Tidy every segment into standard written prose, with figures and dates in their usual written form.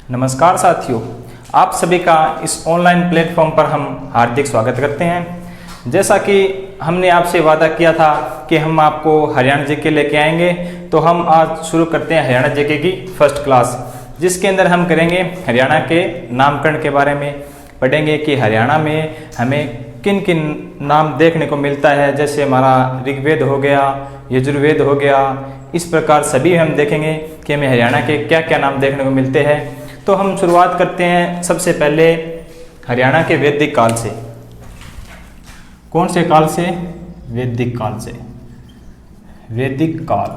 नमस्कार साथियों, आप सभी का इस ऑनलाइन प्लेटफॉर्म पर हम हार्दिक स्वागत करते हैं। जैसा कि हमने आपसे वादा किया था कि हम आपको हरियाणा जीके लेके आएंगे, तो हम आज शुरू करते हैं हरियाणा जीके की फर्स्ट क्लास, जिसके अंदर हम करेंगे हरियाणा के नामकरण के बारे में। पढ़ेंगे कि हरियाणा में हमें किन किन नाम देखने को मिलता है, जैसे हमारा ऋग्वेद हो गया, यजुर्वेद हो गया। इस प्रकार सभी हम देखेंगे कि हमें हरियाणा के क्या क्या नाम देखने को मिलते हैं। तो हम शुरुआत करते हैं सबसे पहले हरियाणा के वैदिक काल से। कौन से काल से? वैदिक काल से। वैदिक काल।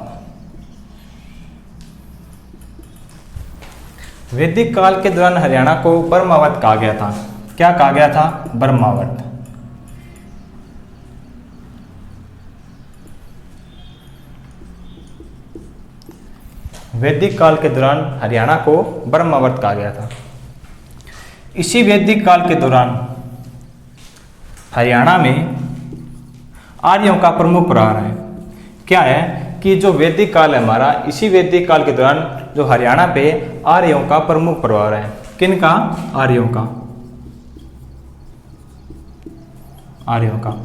वैदिक काल के दौरान हरियाणा को ब्रह्मावत कहा गया था। क्या कहा गया था? ब्रह्मावत। वैदिक काल के दौरान हरियाणा को ब्रह्मावर्त कहा गया था। इसी वैदिक काल के दौरान हरियाणा में आर्यों का प्रमुख प्रभाव है। क्या है कि जो वैदिक काल है हमारा, इसी वैदिक काल के दौरान जो हरियाणा पे आर्यों का प्रमुख प्रभाव है। किन का? आर्यों का। आर्यों का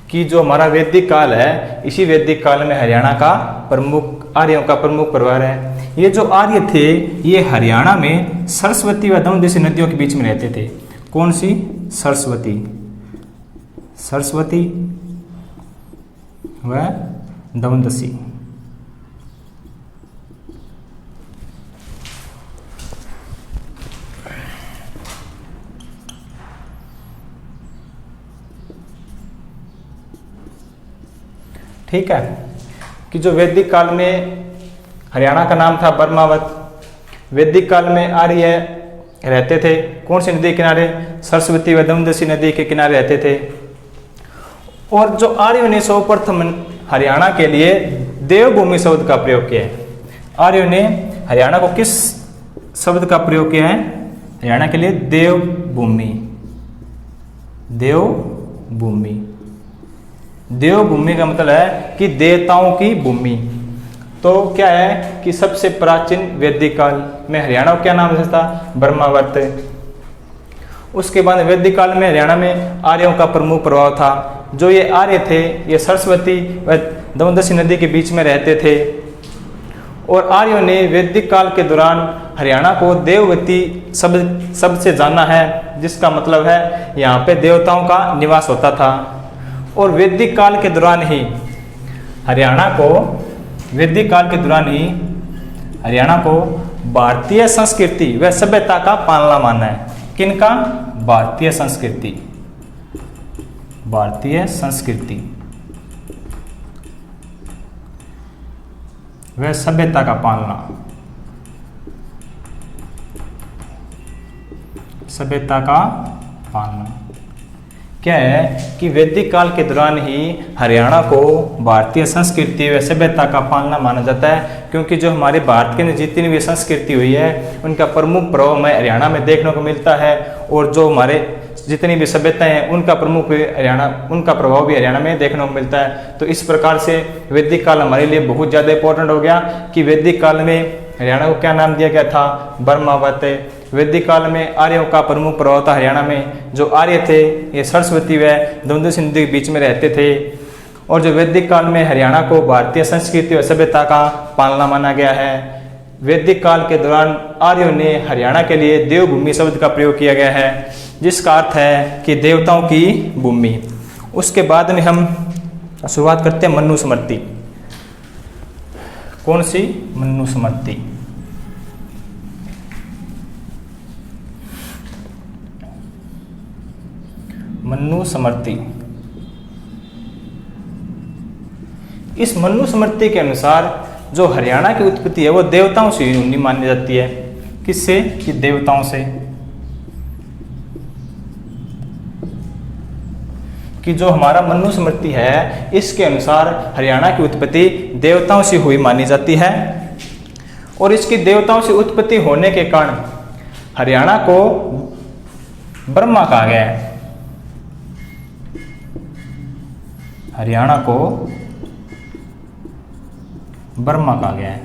कि जो हमारा वैदिक काल है, इसी वैदिक काल में हरियाणा का प्रमुख आर्यों का प्रमुख परिवार है। ये जो आर्य थे, ये हरियाणा में सरस्वती व दमन जैसी नदियों के बीच में रहते थे। कौन सी? सरस्वती। सरस्वती व दमनदसी। ठीक है कि जो वैदिक काल में हरियाणा का नाम था ब्रह्मावत। वैदिक काल में आर्य रहते थे कौन सी नदी के किनारे? सरस्वती व दमदसी नदी के किनारे रहते थे। और जो आर्यों ने सर्वप्रथम हरियाणा के लिए देवभूमि शब्द का प्रयोग किया है। आर्यों ने हरियाणा को किस शब्द का प्रयोग किया है? हरियाणा के लिए देवभूमि। देवभूमि। देवभूमि का मतलब है कि देवताओं की भूमि। तो क्या है कि सबसे प्राचीन वैदिक काल में हरियाणा को क्या नाम था? ब्रह्मावर्त। उसके बाद वैदिक काल में हरियाणा में आर्यों का प्रमुख प्रभाव था। जो ये आर्य थे, ये सरस्वती व दमदसी नदी के बीच में रहते थे। और आर्यों ने वैदिक काल के दौरान हरियाणा को देववती शब्द से जाना है, जिसका मतलब है यहाँ पे देवताओं का निवास होता था। और वैदिक काल के दौरान ही हरियाणा को हरियाणा को भारतीय संस्कृति व सभ्यता का पालना माना है। किनका? भारतीय संस्कृति। भारतीय संस्कृति व सभ्यता का पालना। सभ्यता का पालना। क्या है कि वैदिक काल के दौरान ही हरियाणा को भारतीय संस्कृति व सभ्यता का पालना माना जाता है, क्योंकि जो हमारे भारत के जितनी भी संस्कृति हुई है, उनका प्रमुख प्रभाव हमें हरियाणा में देखने को मिलता है। और जो हमारे जितनी भी सभ्यताएं हैं, उनका उनका प्रभाव भी हरियाणा में देखने को मिलता है। तो इस प्रकार से वैदिक काल हमारे लिए बहुत ज़्यादा इंपॉर्टेंट हो गया कि वैदिक काल में हरियाणा को क्या नाम दिया गया था? ब्रह्मावत। वैदिक काल में आर्यों का प्रमुख प्रभाव था हरियाणा में। जो आर्य थे, ये सरस्वती व दमदसी नदी के बीच में रहते थे। और जो वैदिक काल में हरियाणा को भारतीय संस्कृति और सभ्यता का पालना माना गया है। वैदिक काल के दौरान आर्यों ने हरियाणा के लिए देवभूमि शब्द का प्रयोग किया गया है, जिसका अर्थ है कि देवताओं की भूमि। उसके बाद में हम शुरुआत करते हैं मनुस्मृति। कौन सी? मनुस्मृति। मनुस्मृति। इस मनुस्मृति के अनुसार जो हरियाणा की उत्पत्ति है वो देवताओं से ही मानी जाती है। किससे? कि देवताओं से। कि जो हमारा मनुस्मृति है, इसके अनुसार हरियाणा की उत्पत्ति देवताओं से हुई मानी जाती है। और इसकी देवताओं से उत्पत्ति होने के कारण हरियाणा को ब्रह्मा कहा गया है। हरियाणा को ब्रह्मा कहा गया है।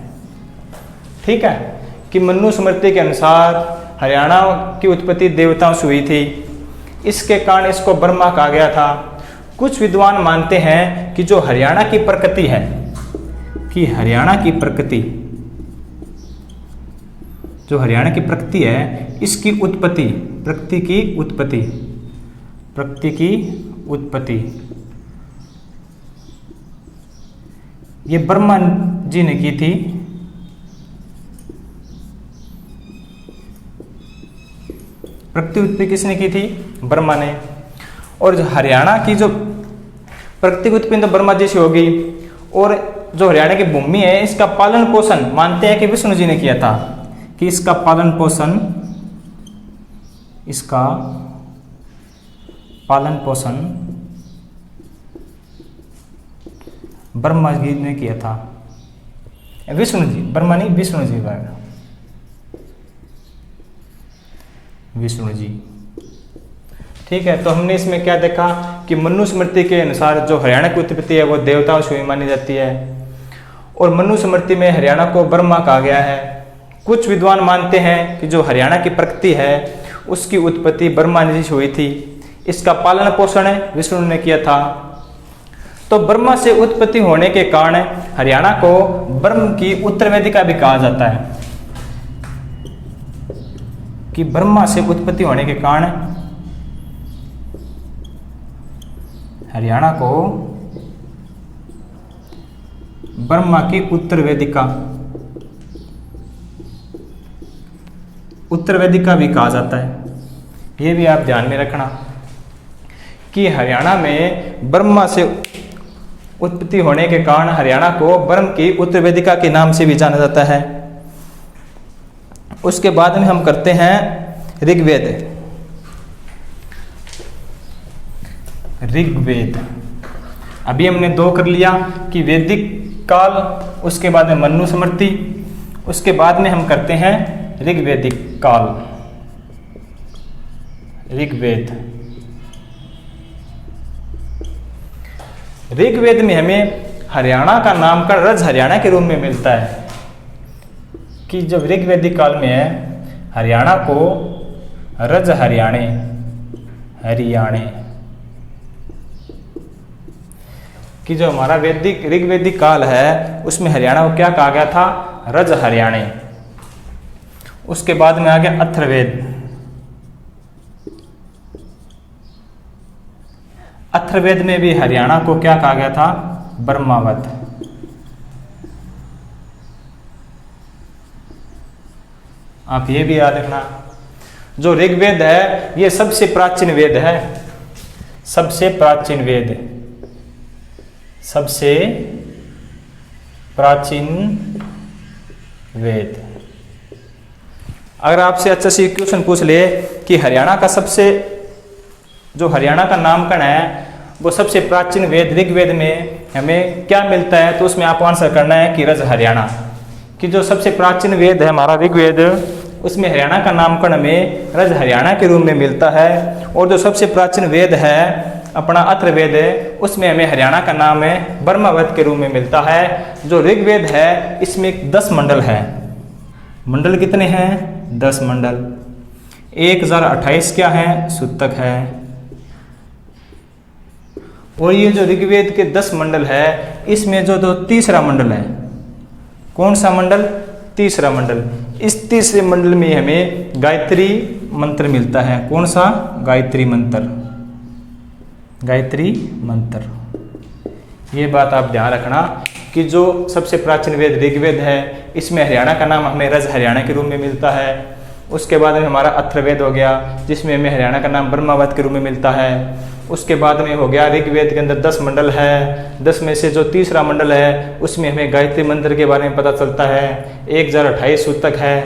ठीक है, कि मनुस्मृति के अनुसार हरियाणा की उत्पत्ति देवताओं से हुई थी, इसके कारण इसको बर्मा कहा गया था। कुछ विद्वान मानते हैं कि जो हरियाणा की प्रकृति है, कि हरियाणा की प्रकृति, जो हरियाणा की प्रकृति है, इसकी उत्पत्ति, प्रकृति की उत्पत्ति, प्रकृति की उत्पत्ति ये बर्मा जी ने की थी। प्रकृति उत्पत्ति किसने की थी? बर्मा ने। और जो हरियाणा की जो प्रकृति उत्पत्ति तो बर्मा जी से होगी, और जो हरियाणा की भूमि है इसका पालन पोषण मानते हैं कि विष्णु जी ने किया था, कि इसका पालन पोषण, इसका पालन पोषण ब्रह्मा जी ने किया था। विष्णु जी, ब्रह्मा नहीं, विष्णु जी, विष्णु जी। ठीक है, तो हमने इसमें क्या देखा कि मनुस्मृति के अनुसार जो हरियाणा की उत्पत्ति है वो देवताओं से हुई मानी जाती है, और मनुस्मृति में हरियाणा को बर्मा कहा गया है। कुछ विद्वान मानते हैं कि जो हरियाणा की प्रकृति है उसकी उत्पत्ति बर्मा जी से हुई थी, इसका पालन पोषण विष्णु ने किया था। तो ब्रह्मा से उत्पत्ति होने के कारण हरियाणा को ब्रह्म की उत्तर वेदिका भी कहा जाता है, कि ब्रह्मा से उत्पत्ति होने के कारण हरियाणा को ब्रह्मा की उत्तर वेदिका, उत्तर वेदिका भी कहा जाता है। ये भी आप ध्यान में रखना कि हरियाणा में ब्रह्मा से उत्पत्ति होने के कारण हरियाणा को ब्रह्म की उत्तर वेदिका के नाम से भी जाना जाता है। उसके बाद में हम करते हैं ऋग्वेद। ऋग्वेद अभी हमने दो कर लिया कि वैदिक काल, उसके बाद में मनुस्मृति, उसके बाद में हम करते हैं ऋग्वेदिक काल, ऋग्वेद। ऋग्वेद में हमें हरियाणा का नामकरण रज हरियाणा के रूप में मिलता है, कि जब ऋग्वेदिक काल में है हरियाणा को रज हरियाणे, हरियाणे, कि जो हमारा वैदिक ऋग्वेदिक काल है उसमें हरियाणा को क्या कहा गया था? रज हरियाणे। उसके बाद में आ गया अथर्ववेद। अथर्ववेद में भी हरियाणा को क्या कहा गया था? ब्रह्मावत। आप ये भी याद रखना, जो ऋग्वेद है ये सबसे प्राचीन वेद है, सबसे प्राचीन वेद, सबसे प्राचीन वेद। अगर आपसे अच्छा से क्वेश्चन पूछ ले कि हरियाणा का सबसे, जो हरियाणा का नामकरण है वो सबसे प्राचीन वेद ऋग्वेद में हमें क्या मिलता है, तो उसमें आपको आंसर करना है कि रज हरियाणा, कि जो सबसे प्राचीन वेद है हमारा ऋग्वेद, उसमें हरियाणा का नामकरण हमें रज हरियाणा के रूप में मिलता है। और जो सबसे प्राचीन वेद है अपना अथर्ववेद है, उसमें हमें हरियाणा का नाम है ब्रह्मावत के रूप में मिलता है। जो ऋग्वेद है इसमें 10 मंडल है। मंडल कितने हैं? 10 मंडल। 1028 क्या है? सूतक है। और ये जो ऋग्वेद के 10 मंडल है इसमें जो तीसरा मंडल है, कौन सा मंडल? तीसरा मंडल। इस तीसरे मंडल में हमें गायत्री मंत्र मिलता है। कौन सा? गायत्री मंत्र, गायत्री मंत्र। ये बात आप ध्यान रखना कि जो सबसे प्राचीन वेद ऋग्वेद है इसमें हरियाणा का नाम हमें रज हरियाणा के रूप में मिलता है। उसके बाद में हमारा अथर्ववेद हो गया जिसमें हमें हरियाणा का नाम ब्रह्मावत के रूप में मिलता है। उसके बाद में हो गया ऋग्वेद के अंदर 10 मंडल है, 10 में से जो तीसरा मंडल है उसमें हमें गायत्री मंत्र के बारे में पता चलता है। 1028 सूतक है,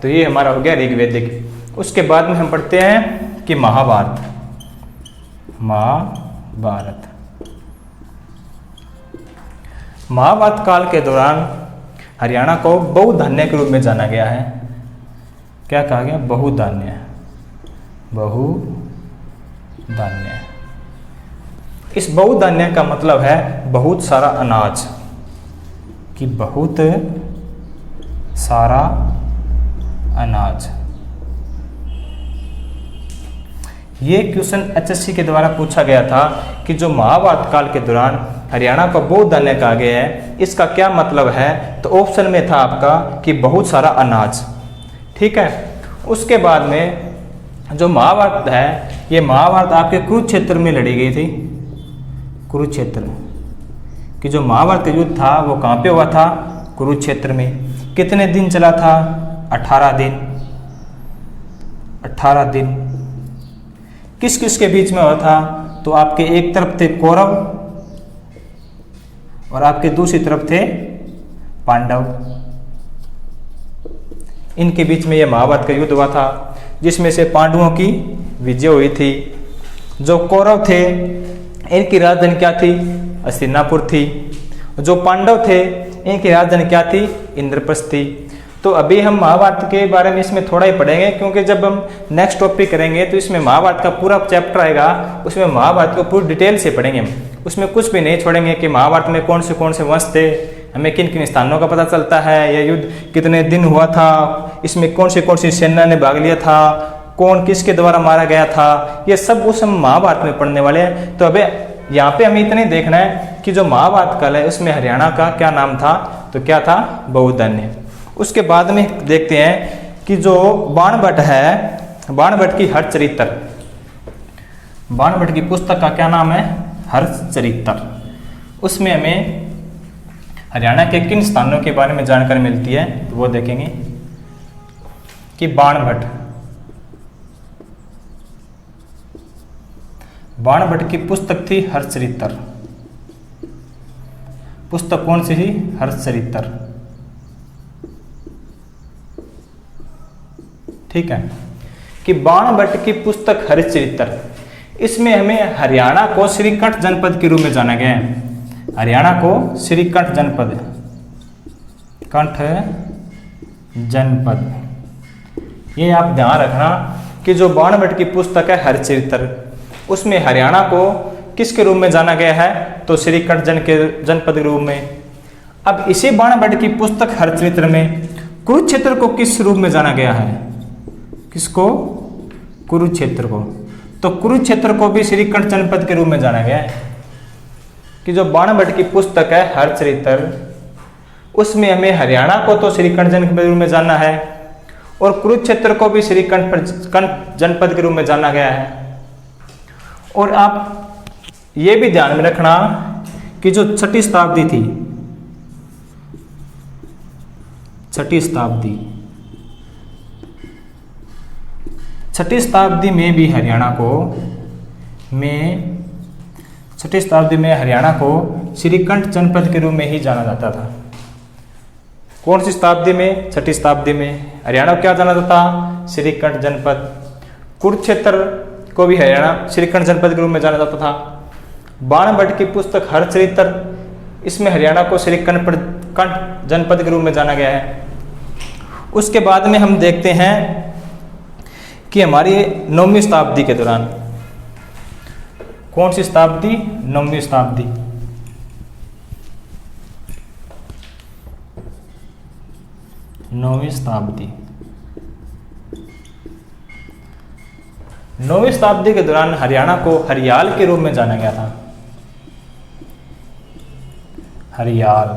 तो ये हमारा हो गया ऋग्वेदिक। उसके बाद में हम पढ़ते हैं कि महाभारत। महाभारत, महाभारत काल के दौरान हरियाणा को बहुधान्य के रूप में जाना गया है। क्या कहा गया? बहुधान्य, बहुधान्य। इस बहुधान्य का मतलब है बहुत सारा अनाज, कि बहुत सारा अनाज। ये क्वेश्चन एचएससी के द्वारा पूछा गया था कि जो महाभारत काल के दौरान हरियाणा को बहुत धान्य कहा गया है, इसका क्या मतलब है? तो ऑप्शन में था आपका कि बहुत सारा अनाज। ठीक है। उसके बाद में जो महाभारत है, ये महाभारत आपके कुरुक्षेत्र में लड़ी गई थी। कुरुक्षेत्र कि जो महाभारत युद्ध था वो कहाँ पे हुआ था? कुरुक्षेत्र में। कितने दिन चला था? 18 दिन। 18 दिन। किस किस के बीच में हुआ था? तो आपके एक तरफ थे कौरव और आपके दूसरी तरफ थे पांडव। इनके बीच में यह महाभारत का युद्ध हुआ था, जिसमें से पांडवों की विजय हुई थी। जो कौरव थे, इनकी राजधानी क्या थी? हस्तिनापुर थी। जो पांडव थे, इनकी राजधानी क्या थी? इंद्रप्रस्थ थी। तो अभी हम महाभारत के बारे में इसमें थोड़ा ही पढ़ेंगे, क्योंकि जब हम नेक्स्ट टॉपिक करेंगे तो इसमें महाभारत का पूरा चैप्टर आएगा, उसमें महाभारत को पूरी डिटेल से पढ़ेंगे हम। उसमें कुछ भी नहीं छोड़ेंगे कि महाभारत में कौन से वंश थे, हमें किन किन स्थानों का पता चलता है, यह युद्ध कितने दिन हुआ था, इसमें कौन सी सेना ने भाग लिया था, कौन किसके द्वारा मारा गया था, ये सब उस हम महाभारत में पढ़ने वाले हैं। तो अभी यहाँ पे हमें इतना ही देखना है कि जो महाभारत काल है उसमें हरियाणा का क्या नाम था? तो क्या था? बहुधान्य। उसके बाद में देखते हैं कि जो बाणभट्ट है, बाणभट्ट की हरचरित्र, बाणभट्ट की पुस्तक का क्या नाम है? हरचरित्र। उसमें हमें हरियाणा के किन स्थानों के बारे में जानकारी मिलती है, तो वो देखेंगे कि बाणभट्ट की पुस्तक थी हरचरित्र। पुस्तक कौन सी थी? हरचरित्र। ठीक है। कि बाणभट्ट की पुस्तक हरचरित्र, इसमें हमें हरियाणा को श्रीकंठ जनपद के रूप में जाना गया है। हरियाणा को श्रीकंठ जनपद, कंठ जनपद, ये आप ध्यान रखना कि जो बाणभट्ट की पुस्तक है हरचरित्र, उसमें हरियाणा को किसके रूप में जाना गया है? तो श्रीकंठ जनपद के रूप में। अब इसी बाणभट्ट की पुस्तक हरचरित्र में कुरुक्षेत्र को किस रूप में जाना गया है? किसको? कुरुक्षेत्र को। तो कुरुक्षेत्र को भी श्रीकंठ जनपद के रूप में जाना गया है। कि जो बाणभट्ट की पुस्तक है हरचरित्र, उसमें हमें हरियाणा को तो श्रीकंठ जनपद के रूप में जाना है और कुरुक्षेत्र को भी श्रीकंठ जनपद के रूप में जाना गया है। और आप ये भी ध्यान में रखना कि जो 6वीं शताब्दी थी, 6वीं शताब्दी, 6वीं शताब्दी में भी हरियाणा को 6वीं शताब्दी में हरियाणा को श्रीकंठ जनपद के रूप में ही जाना जाता था। कौन सी शताब्दी में? 6वीं शताब्दी में हरियाणा को क्या जाना जाता था? श्रीकंठ जनपद। कुरुक्षेत्र को भी हरियाणा श्रीकंठ जनपद के रूप में जाना जाता था। बाणभट्ट की पुस्तक हरचरित्र, इसमें हरियाणा को श्रीकंठ जनपद के रूप में जाना गया है। उसके बाद में हम देखते हैं कि हमारी 9वीं शताब्दी के दौरान, कौन सी शताब्दी? 9वीं शताब्दी। नौवीं शताब्दी 9वीं शताब्दी के दौरान हरियाणा को हरियाल के रूप में जाना गया था। हरियाल।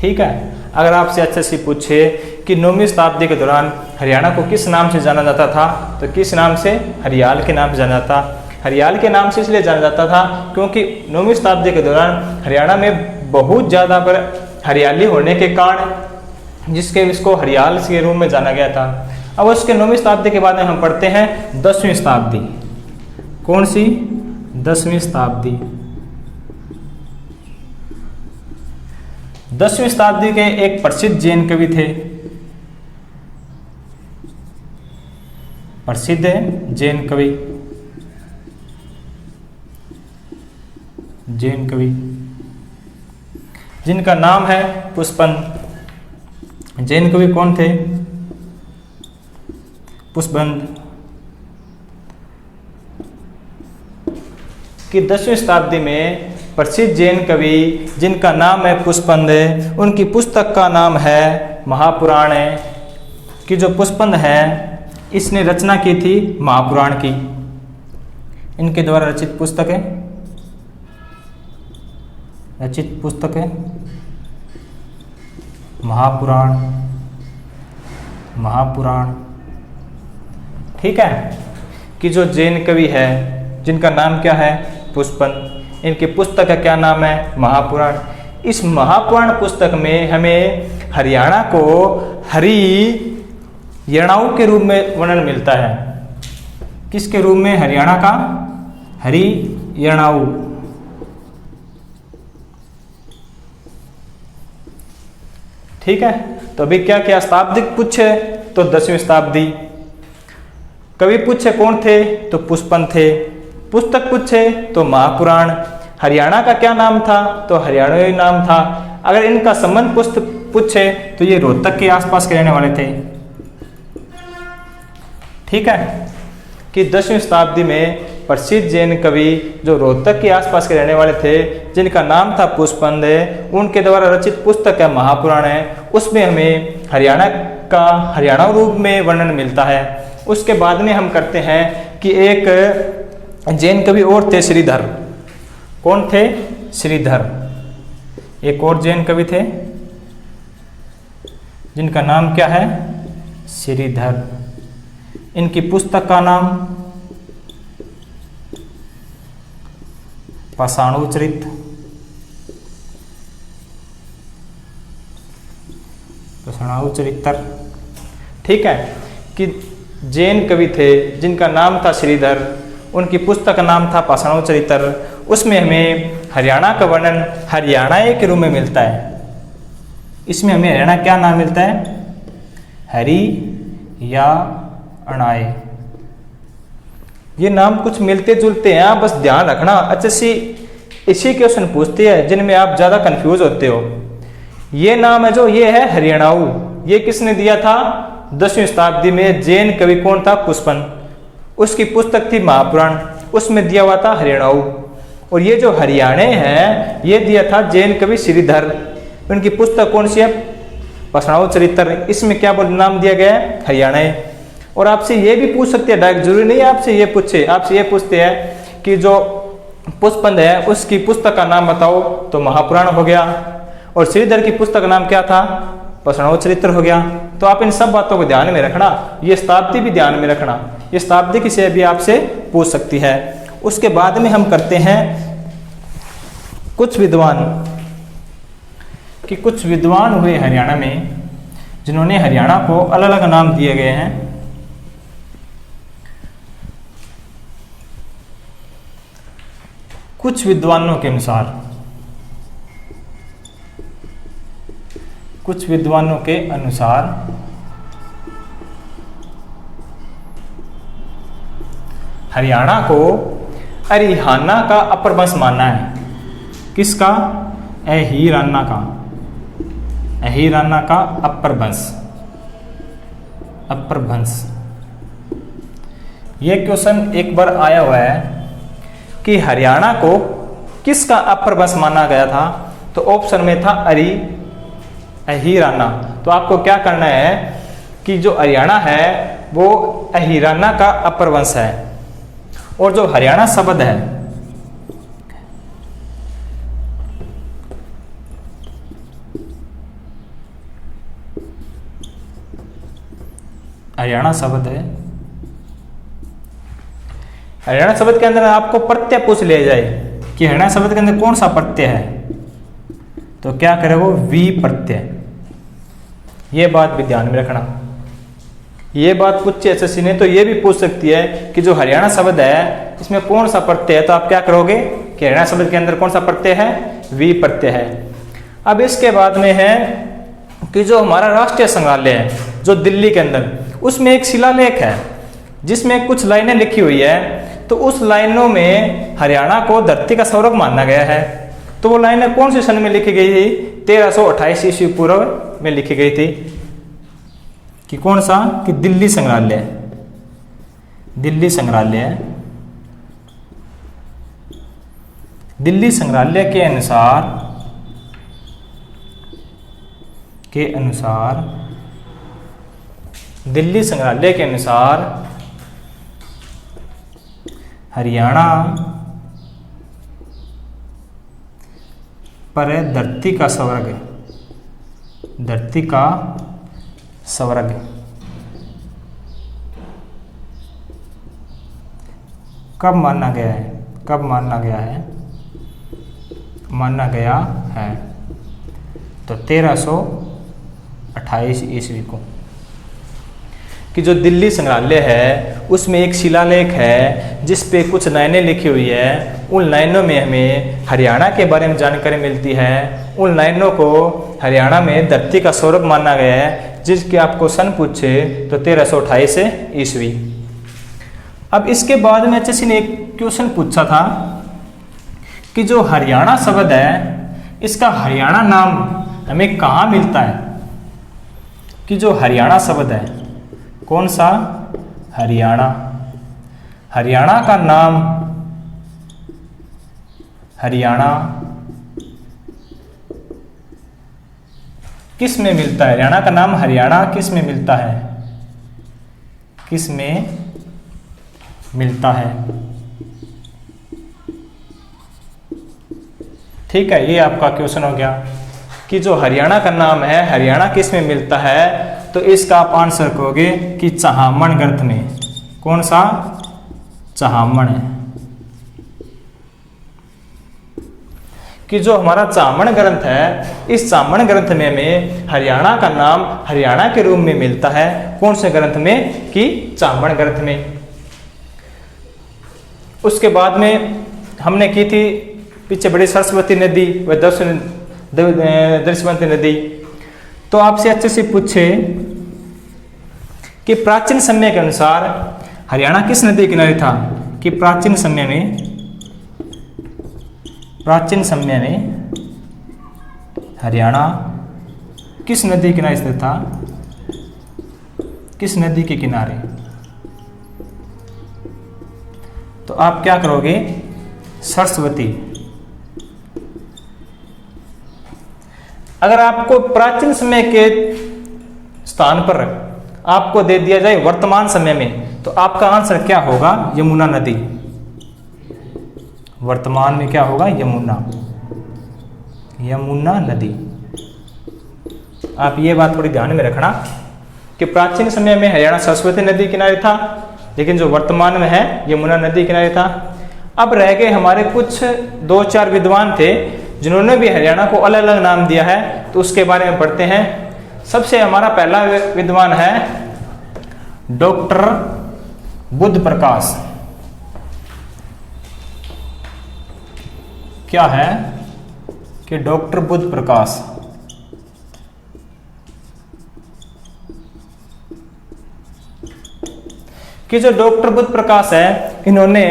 ठीक है। अगर आपसे एचएससी पूछे कि 9वीं शताब्दी के दौरान हरियाणा को किस नाम से जाना जाता था, तो किस नाम से? हरियाल के नाम से जाना जाता। हरियाल के नाम से इसलिए जाना जाता था क्योंकि 9वीं शताब्दी के दौरान हरियाणा में बहुत ज़्यादा हरियाली होने के कारण जिसके इसको हरियाल के रूप में जाना गया था। अब उसके 9वीं शताब्दी के बाद में हम पढ़ते हैं 10वीं शताब्दी। कौन सी? 10वीं शताब्दी। 10वीं शताब्दी के एक प्रसिद्ध जैन कवि थे, प्रसिद्ध जैन कवि, जैन कवि जिनका नाम है पुष्पंद। जैन कवि कौन थे? पुष्पंद। कि 10वीं शताब्दी में प्रसिद्ध जैन कवि जिनका नाम है पुष्पंद, उनकी पुस्तक का नाम है महापुराण। कि जो पुष्पंद है इसने रचना की थी महापुराण की। इनके द्वारा रचित पुस्तक है महापुराण। ठीक है, कि जो जैन कवि है जिनका नाम क्या है पुष्पंद, इनकी पुस्तक का क्या नाम है महापुराण। इस महापुराण पुस्तक में हमें हरियाणा को हरियाणाऊ के रूप में वर्णन मिलता है। किसके रूप में? हरियाणा का हरियाणाऊ। ठीक है, तो अभी क्या क्या शताब्दिक पूछे तो 10वीं शताब्दी। कवि पूछे कौन थे तो पुष्पंद थे। पुस्तक पूछे तो महापुराण। हरियाणा का क्या नाम था तो हरियाणवी नाम था। अगर इनका संबंध पुस्तक पूछे तो ये रोहतक के आसपास के रहने वाले थे। ठीक है, कि 10वीं शताब्दी में प्रसिद्ध जैन कवि जो रोहतक के आसपास के रहने वाले थे जिनका नाम था पुष्पंद है, उनके द्वारा रचित पुस्तक है महापुराण है। उसमें हमें हरियाणा का हरियाणा रूप में वर्णन मिलता है। उसके बाद में हम करते हैं कि एक जैन कवि और थे श्रीधर। कौन थे? श्रीधर। एक और जैन कवि थे जिनका नाम क्या है? श्रीधर। इनकी पुस्तक का नाम पाषाणोचरित। ठीक है, कि जैन कवि थे जिनका नाम था श्रीधर, उनकी पुस्तक का नाम था पाषाणोचरित्र। उसमें हमें हरियाणा का वर्णन हरियाणाई के रूप में मिलता है। इसमें हमें हरियाणा क्या नाम मिलता है? हरियाणाई। ये नाम कुछ मिलते जुलते हैं, आप बस ध्यान रखना। अच्छा इसी क्वेश्चन पूछते हैं जिनमें आप ज़्यादा कंफ्यूज होते हो। ये नाम है जो ये है हरियाणाऊ, ये किसने दिया था? 10वीं शताब्दी में जैन कवि कौन था? पुष्पंद। उसकी पुस्तक थी महापुराण, उसमें दिया हुआ था हरियाणाऊ। और ये जो हरियाणे हैं ये दिया था जैन कवि श्रीधर। उनकी पुस्तक कौन सी है? पाषाणोचरित्र। इसमें क्या नाम दिया गया है? हरियाणाई। और आपसे ये भी पूछ सकते हैं डायरेक्ट, जरूरी नहीं आपसे ये पूछे, आपसे ये पूछते हैं कि जो पुष्पंद है उसकी पुस्तक का नाम बताओ तो महापुराण हो गया, और श्रीधर की पुस्तक का नाम क्या था? पाषाणोचरित्र हो गया। तो आप इन सब बातों को ध्यान में रखना। ये शताब्दी भी ध्यान में रखना, ये शताब्दी की से भी आपसे पूछ सकती है। उसके बाद में हम करते हैं कुछ विद्वान, कि कुछ विद्वान हुए हरियाणा में जिन्होंने हरियाणा को अलग अलग नाम दिए गए हैं। कुछ विद्वानों के अनुसार हरियाणा को अहिराना का अपभ्रंश मानना है। किसका? अहिराना का अपभ्रंश। ये क्वेश्चन एक बार आया हुआ है कि हरियाणा को किसका अपभ्रंश माना गया था, तो ऑप्शन में था अहिराना। तो आपको क्या करना है कि जो हरियाणा है वो अहिराना का अपभ्रंश है, और जो हरियाणा शब्द है हरियाणा शब्द के अंदर आपको प्रत्यय पूछ लिया जाए कि हरियाणा शब्द के अंदर कौन सा प्रत्यय है, तो क्या करे वो? वी प्रत्यय। ये बात भी ध्यान में रखना। ये बात पूछे एसएससी ने तो ये भी पूछ सकती है कि जो हरियाणा शब्द है इसमें कौन सा प्रत्यय है, तो आप क्या करोगे कि हरियाणा शब्द के अंदर कौन सा प्रत्यय है? वी प्रत्यय है। अब इसके बाद में है कि जो हमारा राष्ट्रीय संग्रहालय है जो दिल्ली के अंदर, उसमें एक शिलालेख है जिसमें कुछ लाइनें लिखी हुई है। तो उस लाइनों में हरियाणा को धरती का स्वर्ग माना गया है। तो वो लाइनें कौन से सन में लिखी गई थी? 1328 ईस्वी पूर्व में लिखी गई थी। कि कौन सा? कि दिल्ली संग्रहालय के अनुसार दिल्ली संग्रहालय के अनुसार हरियाणा पर धरती का स्वर्ग है, धरती का स्वर्ग। कब माना गया है, कब माना गया है, माना गया है तो 1328 ईस्वी को, कि जो दिल्ली संग्रहालय है उसमें एक शिलालेख है जिस पे कुछ लाइनें लिखी हुई है। उन लाइनों में हमें हरियाणा के बारे में जानकारी मिलती है। उन लाइनों को हरियाणा में धरती का स्वर्ग माना गया है। जिसके आपको सन पूछे तो 1328 ईस्वी। अब इसके बाद में एचएससी ने एक क्वेश्चन पूछा था कि जो हरियाणा शब्द है इसका हरियाणा नाम हमें कहाँ मिलता है, कि जो हरियाणा शब्द है कौन सा, हरियाणा, हरियाणा का नाम, हरियाणा किस में मिलता है, हरियाणा का नाम हरियाणा किस में मिलता है, किस में मिलता है। ठीक है, ये आपका क्वेश्चन हो गया कि जो हरियाणा का नाम है हरियाणा किस में मिलता है, तो इसका आप आंसर करोगे कि चहामण ग्रंथ में। कौन सा, चहामण है, कि जो हमारा चहामण ग्रंथ है इस चहामण ग्रंथ में हमें हरियाणा का नाम हरियाणा के रूप में मिलता है। कौन से ग्रंथ में, कि चहामण ग्रंथ में। उसके बाद में हमने की थी पीछे बड़ी सरस्वती नदी व दर्शवंती नदी। तो आपसे अच्छे से पूछे कि प्राचीन समय के अनुसार हरियाणा किस नदी के किनारे था, कि प्राचीन समय में हरियाणा किस नदी के किनारे स्थित था, किस नदी के किनारे। तो आप क्या करोगे, सरस्वती। अगर आपको प्राचीन समय के स्थान पर आपको दे दिया जाए वर्तमान समय में, तो आपका आंसर क्या होगा, यमुना नदी। वर्तमान में क्या होगा, यमुना नदी। आप ये बात थोड़ी ध्यान में रखना कि प्राचीन समय में हरियाणा सरस्वती नदी किनारे था, लेकिन जो वर्तमान में है यमुना नदी किनारे था। अब रह गए हमारे कुछ 2-4 विद्वान थे जिन्होंने भी हरियाणा को अलग अलग नाम दिया है, तो उसके बारे में पढ़ते हैं। सबसे हमारा पहला विद्वान है डॉक्टर बुद्ध प्रकाश। क्या है, कि डॉक्टर बुद्ध प्रकाश। कि जो डॉक्टर बुद्ध प्रकाश है इन्होंने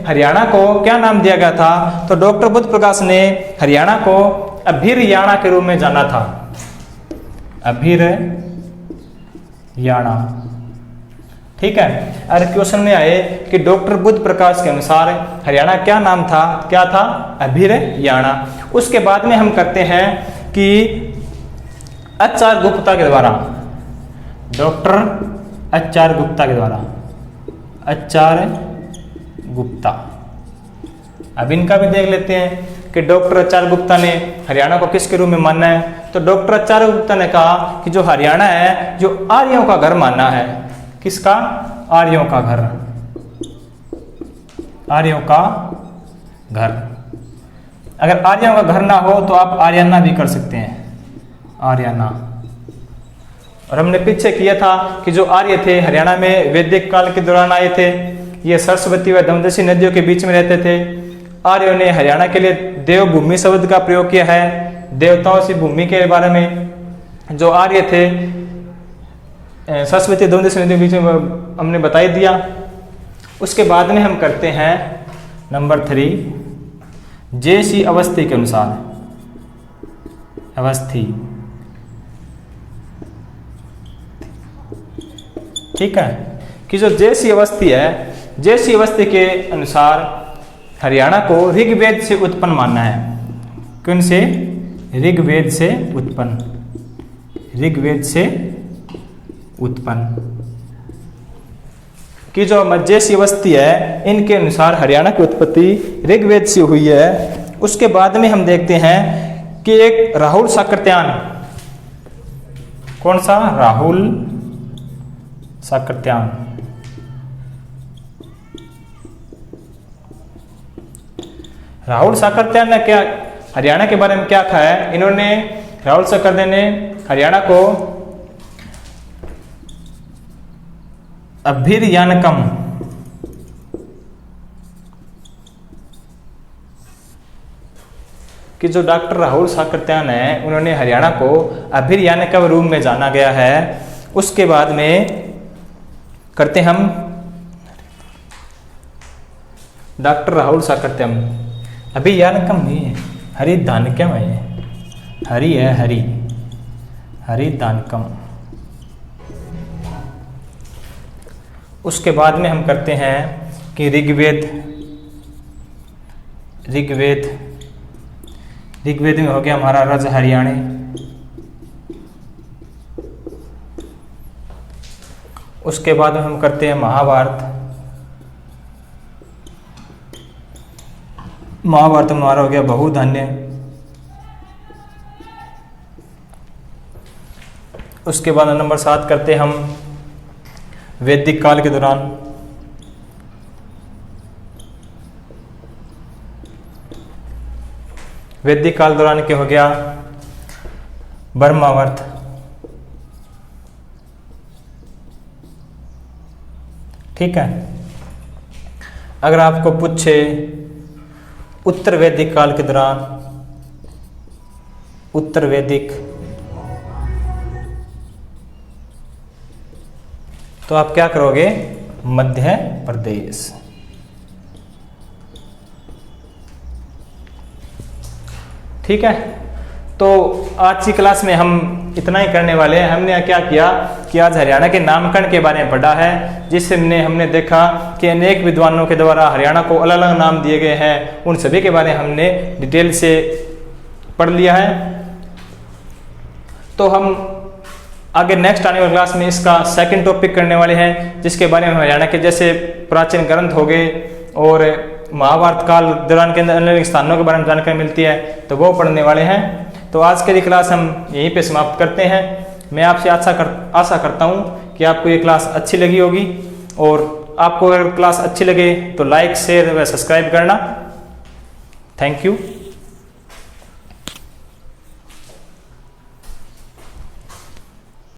हरियाणा को क्या नाम दिया गया था, तो डॉक्टर बुद्ध प्रकाश ने हरियाणा को अभिरयाणा के रूप में जाना था। अभिरयाणा, ठीक है। अगर क्वेश्चन में आए कि डॉक्टर बुद्ध प्रकाश के अनुसार हरियाणा क्या नाम था, क्या था, अभिरयाणा। उसके बाद में हम करते हैं कि एच.आर. गुप्ता के द्वारा, डॉक्टर एच.आर. गुप्ता के द्वारा, एच.आर. गुप्ता। अब इनका भी देख लेते हैं कि डॉक्टर एच.आर. गुप्ता ने हरियाणा को किसके रूप में माना है। तो डॉक्टर एच.आर. गुप्ता ने कहा कि जो हरियाणा है जो आर्यों का घर माना है। किसका, आर्यों का घर, आर्यों का घर। अगर आर्यों का घर ना हो तो आप आर्याना भी कर सकते हैं, आर्याना। और हमने पीछे किया था कि जो आर्य थे हरियाणा में वैदिक काल के दौरान आए थे। ये सरस्वती व दमदशी नदियों के बीच में रहते थे। आर्यों ने हरियाणा के लिए देवभूमि शब्द का प्रयोग किया है, देवताओं से भूमि के बारे में। जो आर्य थे सरस्वती दमदशी नदियों के बीच में हमने बता दिया। उसके बाद में हम करते हैं नंबर 3, जे.सी. अवस्थी के अनुसार, अवस्थी, ठीक है। कि जो जे.सी. अवस्थी है, जे.सी. अवस्थी के अनुसार हरियाणा को ऋग्वेद से उत्पन्न मानना है। किन से, ऋग्वेद से उत्पन्न, ऋग्वेद से उत्पन्न। कि जो मज्जेसी अवस्थी है इनके अनुसार हरियाणा की उत्पत्ति ऋग्वेद से हुई है। उसके बाद में हम देखते हैं कि एक राहुल साकृत्यायन, कौन सा? राहुल साकृत्यायन। राहुल साकृत्यायन ने क्या हरियाणा के बारे में क्या कहा है? इन्होंने राहुल साकृत्यायन ने हरियाणा को अभिरयानकम कि जो डॉक्टर राहुल साकृत्यायन है उन्होंने हरियाणा को अभिरयानकम रूप में जाना गया है। उसके बाद में करते हम डॉक्टर राहुल साकृत्यायन, अभिरयानकम नहीं है, हरिदानकम है, हरि है, हरिदानकम। उसके बाद में हम करते हैं कि ऋग्वेद में हो गया हमारा रज हरियाणे। उसके बाद में हम करते हैं महाभारत में हमारा हो गया बहुधान्य। उसके बाद नंबर 7 करते हैं हम वैदिक काल के दौरान। वैदिक काल दौरान क्या हो गया? ब्रह्मावर्त। ठीक है। अगर आपको पूछे उत्तर वैदिक काल के दौरान, उत्तर वैदिक, तो आप क्या करोगे? मध्य प्रदेश। ठीक है। तो आज की क्लास में हम इतना ही करने वाले हैं। हमने क्या किया कि आज हरियाणा के नामकरण के बारे में पढ़ा है, जिससे हमने देखा कि अनेक विद्वानों के द्वारा हरियाणा को अलग अलग नाम दिए गए हैं। उन सभी के बारे में हमने डिटेल से पढ़ लिया है। तो हम आगे नेक्स्ट आने वाली क्लास में इसका सेकंड टॉपिक करने वाले हैं, जिसके बारे में हरियाणा के जैसे प्राचीन ग्रंथ हो गए और महाभारत काल दौरान के अंदर अन्य स्थानों के बारे में जानकारी मिलती है, तो वो पढ़ने वाले हैं। तो आज के लिए क्लास हम यहीं पे समाप्त करते हैं। मैं आपसे आशा करता हूँ कि आपको ये क्लास अच्छी लगी होगी, और आपको अगर क्लास अच्छी लगे तो लाइक, शेयर व सब्सक्राइब करना। Thank you.